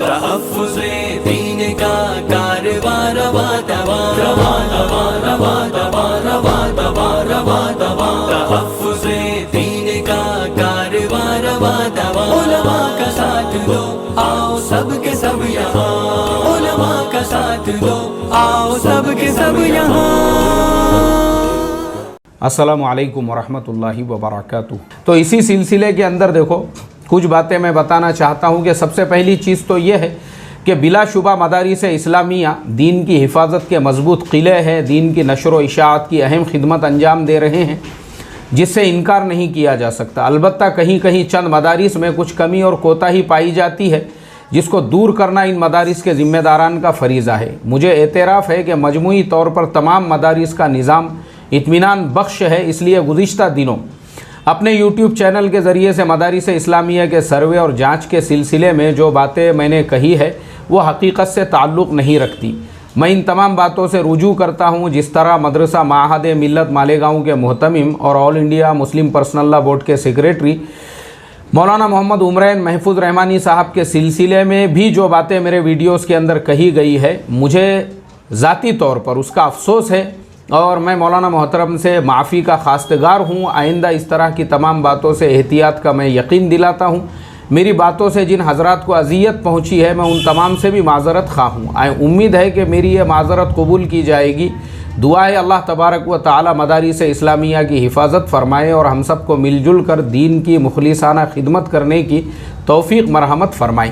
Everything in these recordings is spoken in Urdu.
تحفظ دین کا کارواں رواں رواں رواں رواں رواں رواں رواں رواں رواں رواں تحفظ دین کا کارواں رواں رواں علماء کا ساتھ دو آؤ سب کے سب یہاں علماء کا ساتھ دو آؤ سب کے سب یہاں۔ السلام علیکم ورحمۃ اللہ وبرکاتہ۔ تو اسی سلسلے کے اندر دیکھو کچھ باتیں میں بتانا چاہتا ہوں کہ سب سے پہلی چیز تو یہ ہے کہ بلا شبہ مدارس اسلامیہ دین کی حفاظت کے مضبوط قلعے ہیں، دین کی نشر و اشاعت کی اہم خدمت انجام دے رہے ہیں، جس سے انکار نہیں کیا جا سکتا۔ البتہ کہیں کہیں چند مدارس میں کچھ کمی اور کوتاہی پائی جاتی ہے، جس کو دور کرنا ان مدارس کے ذمہ داران کا فریضہ ہے۔ مجھے اعتراف ہے کہ مجموعی طور پر تمام مدارس کا نظام اطمینان بخش ہے، اس لیے گزشتہ دنوں اپنے یوٹیوب چینل کے ذریعے سے مدارس اسلامیہ کے سروے اور جانچ کے سلسلے میں جو باتیں میں نے کہی ہے وہ حقیقت سے تعلق نہیں رکھتی۔ میں ان تمام باتوں سے رجوع کرتا ہوں جس طرح مدرسہ معہد ملت مالیگاؤں کے محتمم اور آل انڈیا مسلم پرسنل لا بورڈ کے سیکریٹری مولانا محمد عمرین محفوظ رحمانی صاحب کے سلسلے میں بھی جو باتیں میرے ویڈیوز کے اندر کہی گئی ہے، مجھے ذاتی طور پر اس کا افسوس ہے اور میں مولانا محترم سے معافی کا خواستگار ہوں۔ آئندہ اس طرح کی تمام باتوں سے احتیاط کا میں یقین دلاتا ہوں۔ میری باتوں سے جن حضرات کو اذیت پہنچی ہے میں ان تمام سے بھی معذرت خواہ ہوں۔ امید ہے کہ میری یہ معذرت قبول کی جائے گی۔ دعا ہے اللہ تبارک و تعالی مدارس اسلامیہ کی حفاظت فرمائے اور ہم سب کو مل جل کر دین کی مخلصانہ خدمت کرنے کی توفیق مرحمت فرمائے۔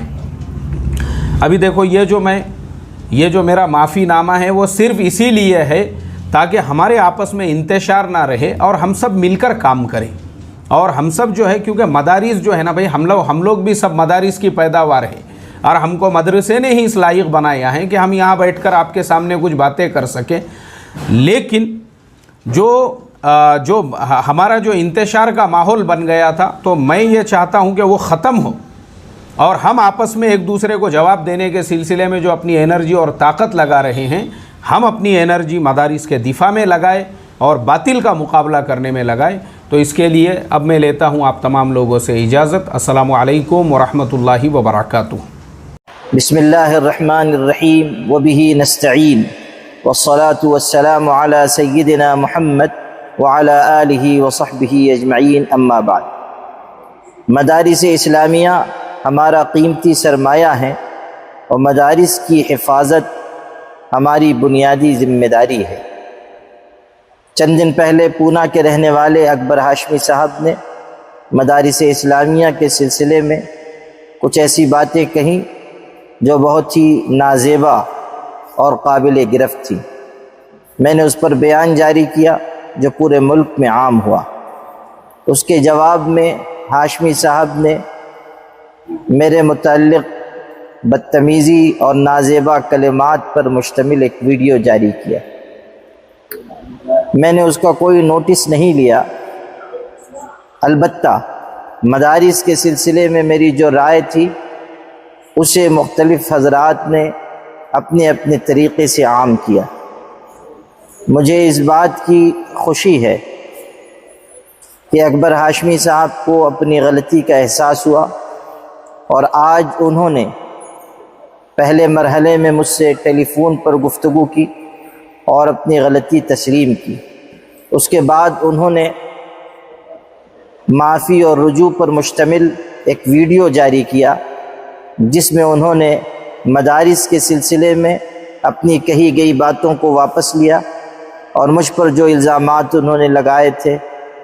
ابھی دیکھو یہ جو میرا معافی نامہ ہے وہ صرف اسی لیے ہے تاکہ ہمارے آپس میں انتشار نہ رہے اور ہم سب مل کر کام کریں، اور ہم سب جو ہے کیونکہ مدارس جو ہے نا بھائی ہم لوگ بھی سب مدارس کی پیداوار ہیں، اور ہم کو مدرسے نے ہی اس لائق بنایا ہے کہ ہم یہاں بیٹھ کر آپ کے سامنے کچھ باتیں کر سکیں۔ لیکن جو ہمارا جو انتشار کا ماحول بن گیا تھا، تو میں یہ چاہتا ہوں کہ وہ ختم ہو اور ہم آپس میں ایک دوسرے کو جواب دینے کے سلسلے میں جو اپنی انرجی اور طاقت لگا رہے ہیں، ہم اپنی انرجی مدارس کے دفاع میں لگائے اور باطل کا مقابلہ کرنے میں لگائے۔ تو اس کے لیے اب میں لیتا ہوں آپ تمام لوگوں سے اجازت۔ السلام علیکم ورحمۃ اللہ وبرکاتہ۔ بسم اللہ الرحمن الرحیم وبہ نستعین والصلاة والسلام علی سیدنا محمد وعلی آلہ وصحبہ اجمعین، اما بعد۔ مدارس اسلامیہ ہمارا قیمتی سرمایہ ہیں اور مدارس کی حفاظت ہماری بنیادی ذمہ داری ہے۔ چند دن پہلے پونا کے رہنے والے اکبر ہاشمی صاحب نے مدارس اسلامیہ کے سلسلے میں کچھ ایسی باتیں کہیں جو بہت ہی نازیبا اور قابل گرفت تھی۔ میں نے اس پر بیان جاری کیا جو پورے ملک میں عام ہوا۔ اس کے جواب میں ہاشمی صاحب نے میرے متعلق بدتمیزی اور نازیبا کلمات پر مشتمل ایک ویڈیو جاری کیا۔ میں نے اس کا کوئی نوٹس نہیں لیا، البتہ مدارس کے سلسلے میں میری جو رائے تھی اسے مختلف حضرات نے اپنے اپنے طریقے سے عام کیا۔ مجھے اس بات کی خوشی ہے کہ اکبر ہاشمی صاحب کو اپنی غلطی کا احساس ہوا اور آج انہوں نے پہلے مرحلے میں مجھ سے ٹیلی فون پر گفتگو کی اور اپنی غلطی تسلیم کی۔ اس کے بعد انہوں نے معافی اور رجوع پر مشتمل ایک ویڈیو جاری کیا جس میں انہوں نے مدارس کے سلسلے میں اپنی کہی گئی باتوں کو واپس لیا اور مجھ پر جو الزامات انہوں نے لگائے تھے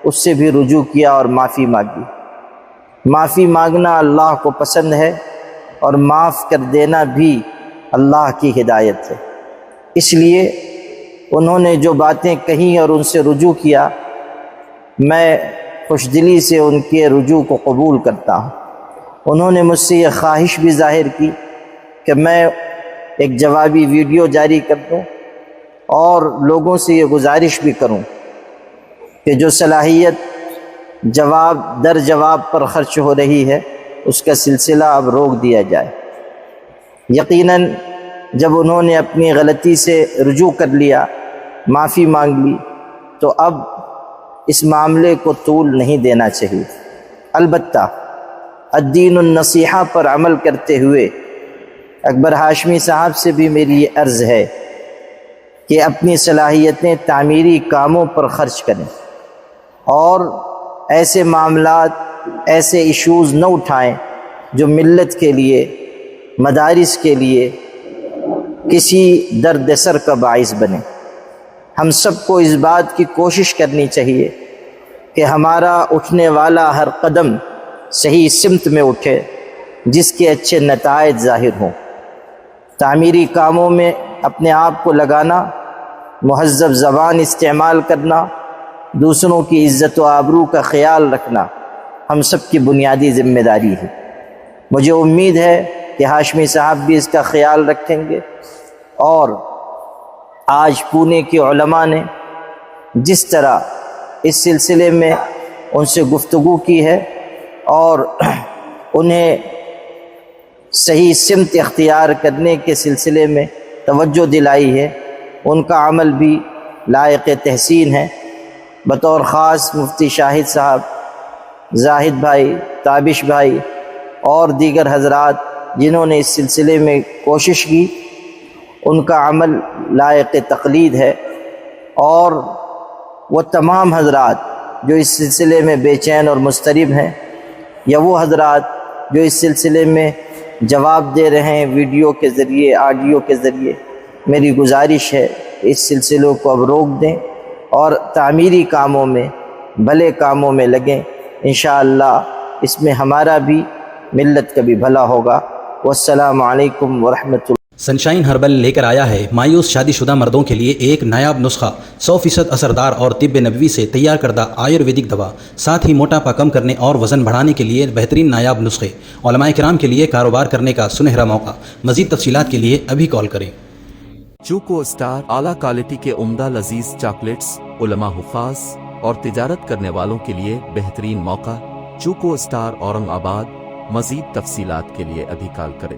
اس سے بھی رجوع کیا اور معافی مانگی۔ معافی مانگنا اللہ کو پسند ہے اور معاف کر دینا بھی اللہ کی ہدایت ہے۔ اس لیے انہوں نے جو باتیں کہیں اور ان سے رجوع کیا، میں خوش دلی سے ان کے رجوع کو قبول کرتا ہوں۔ انہوں نے مجھ سے یہ خواہش بھی ظاہر کی کہ میں ایک جوابی ویڈیو جاری کر دوں اور لوگوں سے یہ گزارش بھی کروں کہ جو صلاحیت جواب در جواب پر خرچ ہو رہی ہے اس کا سلسلہ اب روک دیا جائے۔ یقیناً جب انہوں نے اپنی غلطی سے رجوع کر لیا، معافی مانگ لی، تو اب اس معاملے کو طول نہیں دینا چاہیے۔ البتہ الدین النصیحہ پر عمل کرتے ہوئے اکبر ہاشمی صاحب سے بھی میری یہ عرض ہے کہ اپنی صلاحیتیں تعمیری کاموں پر خرچ کریں اور ایسے معاملات، ایسے ایشوز نہ اٹھائیں جو ملت کے لیے، مدارس کے لیے کسی درد سر کا باعث بنے۔ ہم سب کو اس بات کی کوشش کرنی چاہیے کہ ہمارا اٹھنے والا ہر قدم صحیح سمت میں اٹھے جس کے اچھے نتائج ظاہر ہوں۔ تعمیری کاموں میں اپنے آپ کو لگانا، مہذب زبان استعمال کرنا، دوسروں کی عزت و آبرو کا خیال رکھنا ہم سب کی بنیادی ذمہ داری ہے۔ مجھے امید ہے کہ ہاشمی صاحب بھی اس کا خیال رکھیں گے، اور آج پونے کے علماء نے جس طرح اس سلسلے میں ان سے گفتگو کی ہے اور انہیں صحیح سمت اختیار کرنے کے سلسلے میں توجہ دلائی ہے، ان کا عمل بھی لائق تحسین ہے۔ بطور خاص مفتی شاہد صاحب، زاہد بھائی، تابش بھائی اور دیگر حضرات جنہوں نے اس سلسلے میں کوشش کی، ان کا عمل لائق تقلید ہے، اور وہ تمام حضرات جو اس سلسلے میں بے چین اور مضطرب ہیں، یا وہ حضرات جو اس سلسلے میں جواب دے رہے ہیں ویڈیو کے ذریعے، آڈیو کے ذریعے، میری گزارش ہے اس سلسلوں کو اب روک دیں اور تعمیری کاموں میں، بھلے کاموں میں لگیں۔ انشاءاللہ اس میں ہمارا بھی، ملت کا بھی بھلا ہوگا۔ والسلام علیکم ورحمۃ اللہ۔ سنشائن ہربل لے کر آیا ہے مایوس شادی شدہ مردوں کے لیے ایک نایاب نسخہ، 100% اثردار اور طب نبوی سے تیار کردہ آیورویدک دوا، ساتھ ہی موٹاپا کم کرنے اور وزن بڑھانے کے لیے بہترین نایاب نسخے، علماء کرام کے لیے کاروبار کرنے کا سنہرا موقع۔ مزید تفصیلات کے لیے ابھی کال کریں۔ چوکو اسٹار اعلیٰ کوالٹی کے عمدہ لذیذ چاکلیٹس، علماء، حفاظ اور تجارت کرنے والوں کے لیے بہترین موقع۔ چوکو اسٹار، اورنگ آباد۔ مزید تفصیلات کے لیے ابھی کال کریں۔